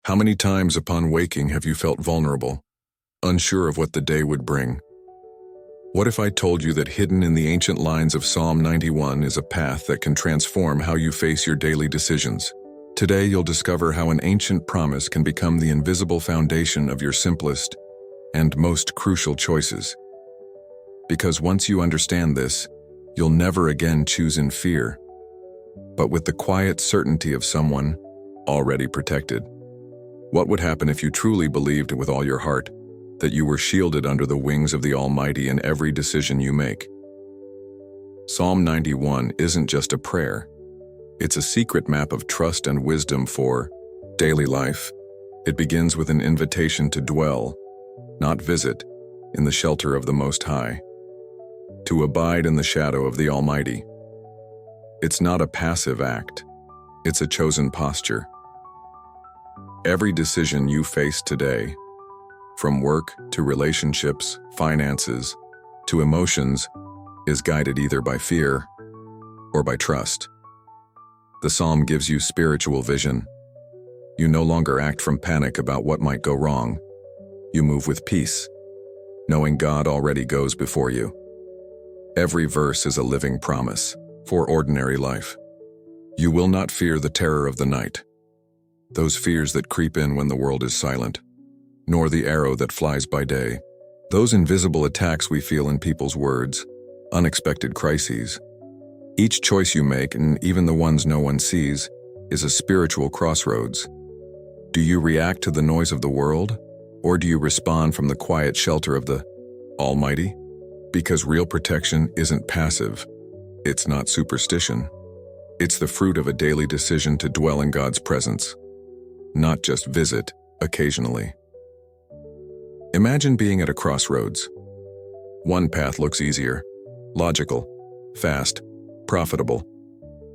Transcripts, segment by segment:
How many times upon waking have you felt vulnerable, unsure of what the day would bring? What if I told you that hidden in the ancient lines of Psalm 91 is a path that can transform how you face your daily decisions? Today you'll discover how an ancient promise can become the invisible foundation of your simplest and most crucial choices. Because once you understand this, you'll never again choose in fear, but with the quiet certainty of someone already protected. What would happen if you truly believed with all your heart that you were shielded under the wings of the Almighty in every decision you make? Psalm 91 isn't just a prayer. It's a secret map of trust and wisdom for daily life. It begins with an invitation to dwell, not visit, in the shelter of the Most High, to abide in the shadow of the Almighty. It's not a passive act. It's a chosen posture. Every decision you face today, from work to relationships, finances, to emotions, is guided either by fear or by trust. The psalm gives you spiritual vision. You no longer act from panic about what might go wrong. You move with peace, knowing God already goes before you. Every verse is a living promise for ordinary life. You will not fear the terror of the night, those fears that creep in when the world is silent, nor the arrow that flies by day, those invisible attacks we feel in people's words, unexpected crises. Each choice you make, and even the ones no one sees, is a spiritual crossroads. Do you react to the noise of the world, or do you respond from the quiet shelter of the Almighty? Because real protection isn't passive. It's not superstition. It's the fruit of a daily decision to dwell in God's presence, not just visit occasionally. Imagine being at a crossroads. One path looks easier, logical, fast, profitable,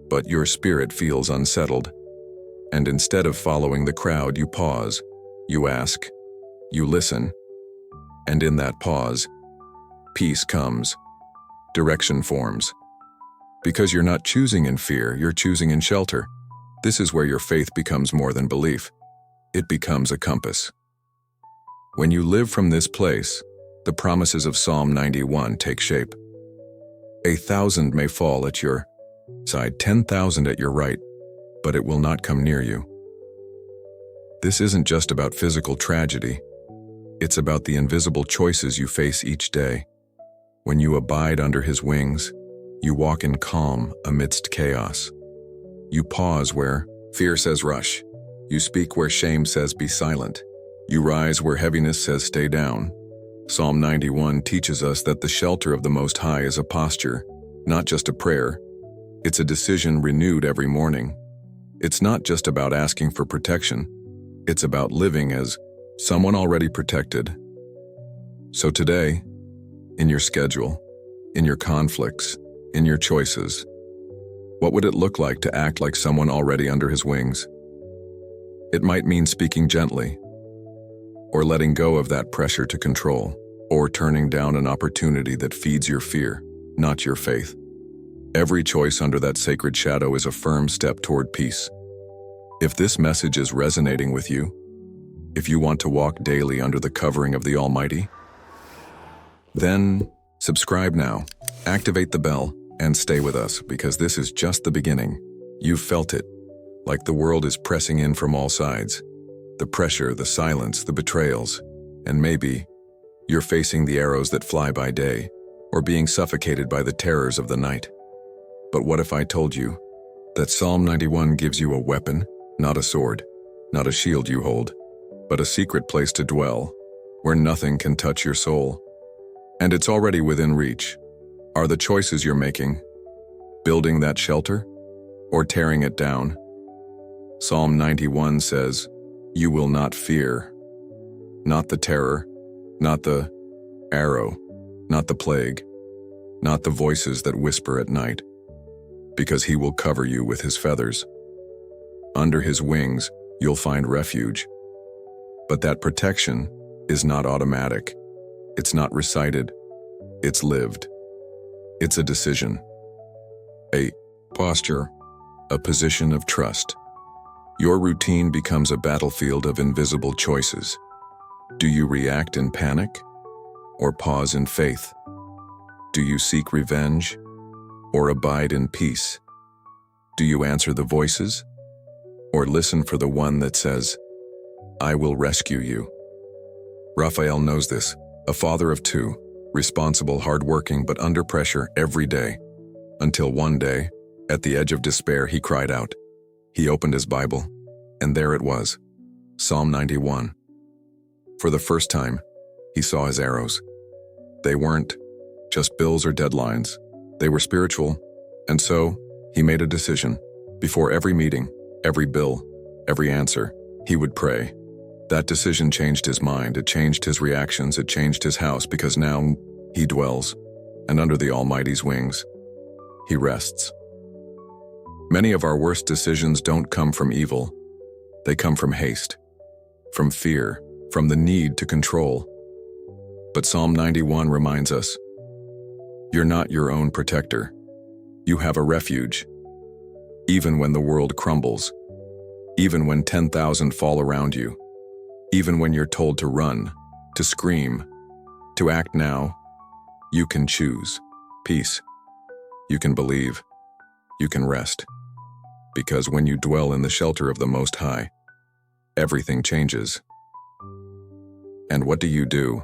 but your spirit feels unsettled. And instead of following the crowd, you pause, you ask, you listen. And in that pause, peace comes, direction forms. Because you're not choosing in fear, you're choosing in shelter. This is where your faith becomes more than belief. It becomes a compass. When you live from this place, the promises of Psalm 91 take shape. 1,000 may fall at your side, 10,000 at your right, but it will not come near you. This isn't just about physical tragedy. It's about the invisible choices you face each day. When you abide under His wings, you walk in calm amidst chaos. You pause where fear says rush. You speak where shame says be silent. You rise where heaviness says stay down. Psalm 91 teaches us that the shelter of the Most High is a posture, not just a prayer. It's a decision renewed every morning. It's not just about asking for protection. It's about living as someone already protected. So today, in your schedule, in your conflicts, in your choices, what would it look like to act like someone already under His wings? It might mean speaking gently, or letting go of that pressure to control, or turning down an opportunity that feeds your fear, not your faith. Every choice under that sacred shadow is a firm step toward peace. If this message is resonating with you, if you want to walk daily under the covering of the Almighty, then subscribe now, activate the bell, and stay with us, because this is just the beginning. You've felt it, like the world is pressing in from all sides. The pressure, the silence, the betrayals, and maybe you're facing the arrows that fly by day, or being suffocated by the terrors of the night. But what if I told you that Psalm 91 gives you a weapon, not a sword, not a shield you hold, but a secret place to dwell, where nothing can touch your soul? And it's already within reach. Are the choices you're making building that shelter or tearing it down? Psalm 91 says, "You will not fear." Not the terror, not the arrow, not the plague, not the voices that whisper at night, because He will cover you with His feathers. Under His wings, you'll find refuge. But that protection is not automatic. It's not recited. It's lived. It's a decision, a posture, a position of trust. Your routine becomes a battlefield of invisible choices. Do you react in panic or pause in faith? Do you seek revenge or abide in peace? Do you answer the voices or listen for the one that says, I will rescue you? Raphael knows this, a father of two, responsible, hardworking, but under pressure every day. Until one day, at the edge of despair, he cried out. He opened his Bible, and there it was, Psalm 91. For the first time, he saw his arrows. They weren't just bills or deadlines. They were spiritual, and so he made a decision. Before every meeting, every bill, every answer, he would pray. That decision changed his mind, it changed his reactions, it changed his house, because now he dwells, and under the Almighty's wings, he rests. Many of our worst decisions don't come from evil. They come from haste, from fear, from the need to control. But Psalm 91 reminds us, you're not your own protector. You have a refuge. Even when the world crumbles, even when 10,000 fall around you, even when you're told to run, to scream, to act now, you can choose peace. You can believe. You can rest. Because when you dwell in the shelter of the Most High, everything changes. And what do you do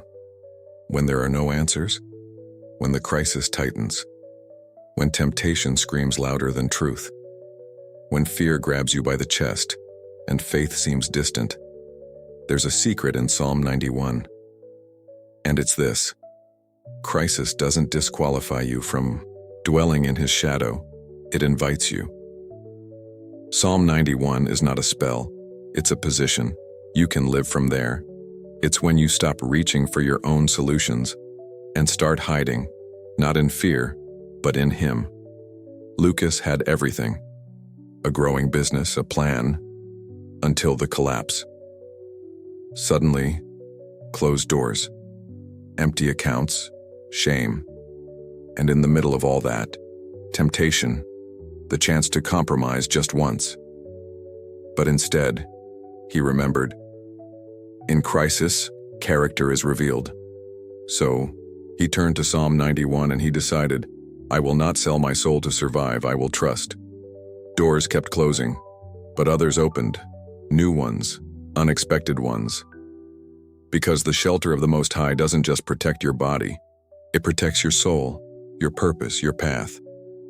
when there are no answers? When the crisis tightens? When temptation screams louder than truth? When fear grabs you by the chest and faith seems distant? There's a secret in Psalm 91. And it's this: crisis doesn't disqualify you from dwelling in His shadow. It invites you. Psalm 91 is not a spell. It's a position. You can live from there. It's when you stop reaching for your own solutions and start hiding, not in fear, but in Him. Lucas had everything: a growing business, a plan, until the collapse. Suddenly, closed doors, empty accounts, shame, and in the middle of all that, temptation, the chance to compromise just once. But instead, he remembered, in crisis, character is revealed. So, he turned to Psalm 91 and he decided, I will not sell my soul to survive, I will trust. Doors kept closing, but others opened, new ones, unexpected ones. Because the shelter of the Most High doesn't just protect your body, it protects your soul, your purpose, your path.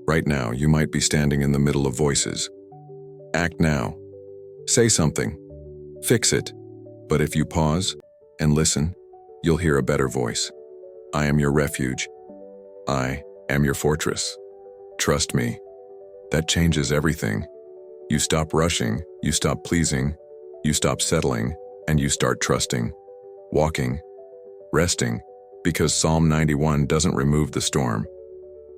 Right now, you might be standing in the middle of voices. Act now. Say something. Fix it. But if you pause and listen, you'll hear a better voice. I am your refuge. I am your fortress. Trust me. That changes everything. You stop rushing, you stop pleasing, you stop settling, and you start trusting, walking, resting, because Psalm 91 doesn't remove the storm.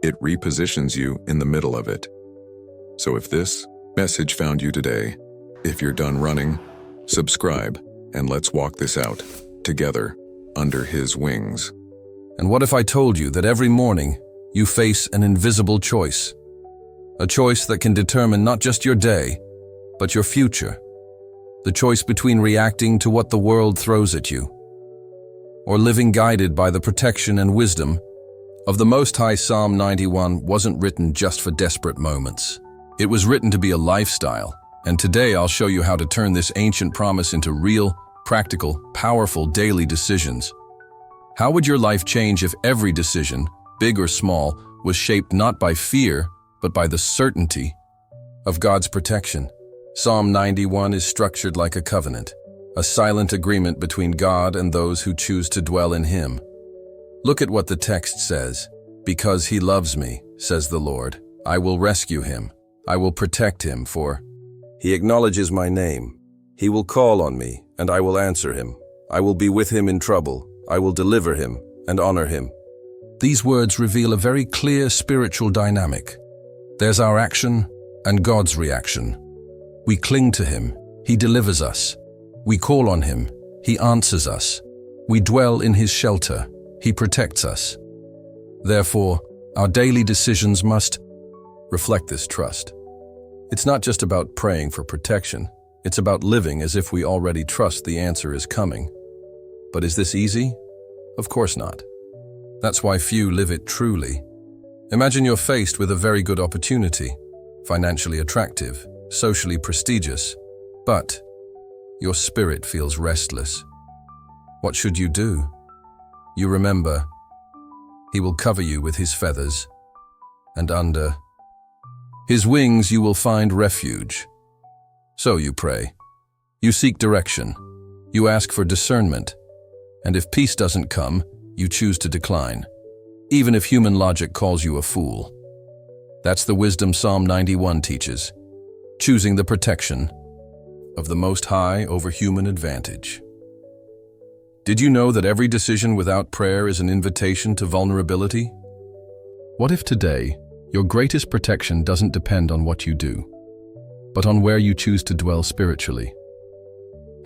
It repositions you in the middle of it. So if this message found you today, if you're done running, subscribe, and let's walk this out, together, under His wings. And what if I told you that every morning you face an invisible choice? A choice that can determine not just your day, but your future. The choice between reacting to what the world throws at you, or living guided by the protection and wisdom of the Most High. Psalm 91 wasn't written just for desperate moments. It was written to be a lifestyle, and today I'll show you how to turn this ancient promise into real, practical, powerful daily decisions. How would your life change if every decision, big or small, was shaped not by fear, but by the certainty of God's protection? Psalm 91 is structured like a covenant, a silent agreement between God and those who choose to dwell in Him. Look at what the text says. Because He loves me, says the Lord, I will rescue him. I will protect him, for He acknowledges my name. He will call on me, and I will answer him. I will be with him in trouble. I will deliver him and honor him. These words reveal a very clear spiritual dynamic. There's our action and God's reaction. We cling to Him. He delivers us. We call on Him. He answers us. We dwell in His shelter. He protects us. Therefore, our daily decisions must reflect this trust. It's not just about praying for protection. It's about living as if we already trust the answer is coming. But is this easy? Of course not. That's why few live it truly. Imagine you're faced with a very good opportunity, financially attractive, socially prestigious, but your spirit feels restless. What should you do? You remember, He will cover you with His feathers, and under His wings you will find refuge. So you pray. You seek direction. You ask for discernment. And if peace doesn't come, you choose to decline, even if human logic calls you a fool. That's the wisdom Psalm 91 teaches, choosing the protection of the Most High over human advantage. Did you know that every decision without prayer is an invitation to vulnerability? What if today, your greatest protection doesn't depend on what you do, but on where you choose to dwell spiritually?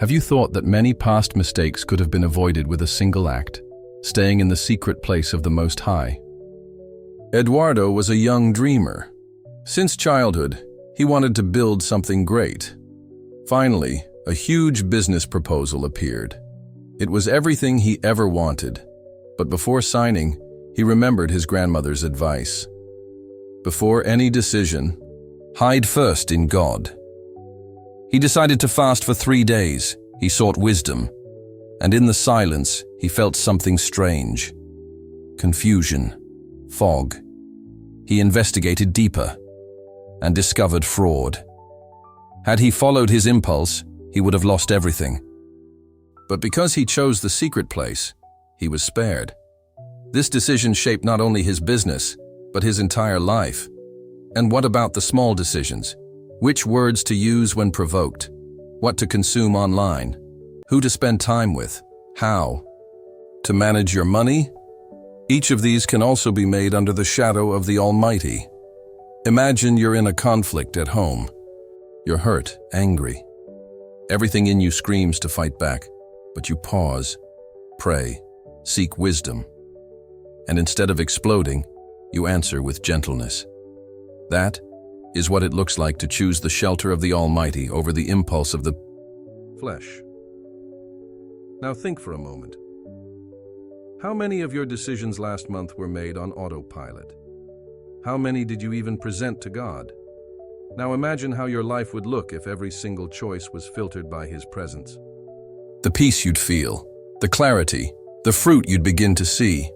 Have you thought that many past mistakes could have been avoided with a single act, staying in the secret place of the Most High? Eduardo was a young dreamer. Since childhood, he wanted to build something great. Finally, a huge business proposal appeared. It was everything he ever wanted, but before signing, he remembered his grandmother's advice. Before any decision, hide first in God. He decided to fast for 3 days. He sought wisdom, and in the silence, he felt something strange. Confusion, fog. He investigated deeper and discovered fraud. Had he followed his impulse, he would have lost everything. But because he chose the secret place, he was spared. This decision shaped not only his business, but his entire life. And what about the small decisions? Which words to use when provoked? What to consume online? Who to spend time with? How to manage your money? Each of these can also be made under the shadow of the Almighty. Imagine you're in a conflict at home. You're hurt, angry. Everything in you screams to fight back, but you pause, pray, seek wisdom. And instead of exploding, you answer with gentleness. That is what it looks like to choose the shelter of the Almighty over the impulse of the flesh. Now think for a moment. How many of your decisions last month were made on autopilot? How many did you even present to God? Now imagine how your life would look if every single choice was filtered by His presence. The peace you'd feel, the clarity, the fruit you'd begin to see.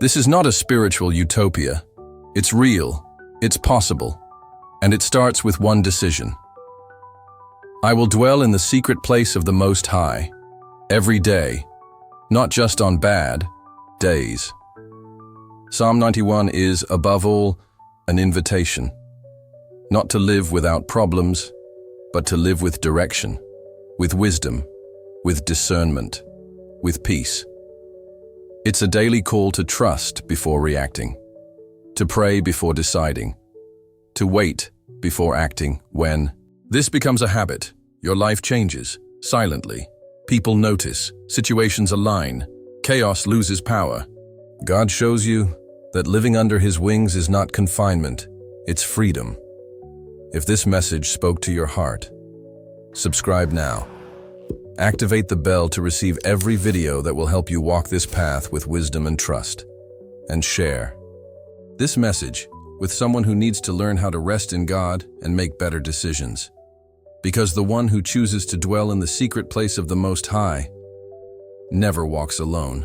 This is not a spiritual utopia. It's real, it's possible, and it starts with one decision. I will dwell in the secret place of the Most High, every day, not just on bad days. Psalm 91 is, above all, an invitation, not to live without problems, but to live with direction, with wisdom, with discernment, with peace. It's a daily call to trust before reacting, to pray before deciding, to wait before acting. When this becomes a habit, your life changes, silently. People notice, situations align, chaos loses power. God shows you that living under His wings is not confinement, it's freedom. If this message spoke to your heart, subscribe now. Activate the bell to receive every video that will help you walk this path with wisdom and trust. And share this message with someone who needs to learn how to rest in God and make better decisions. Because the one who chooses to dwell in the secret place of the Most High never walks alone.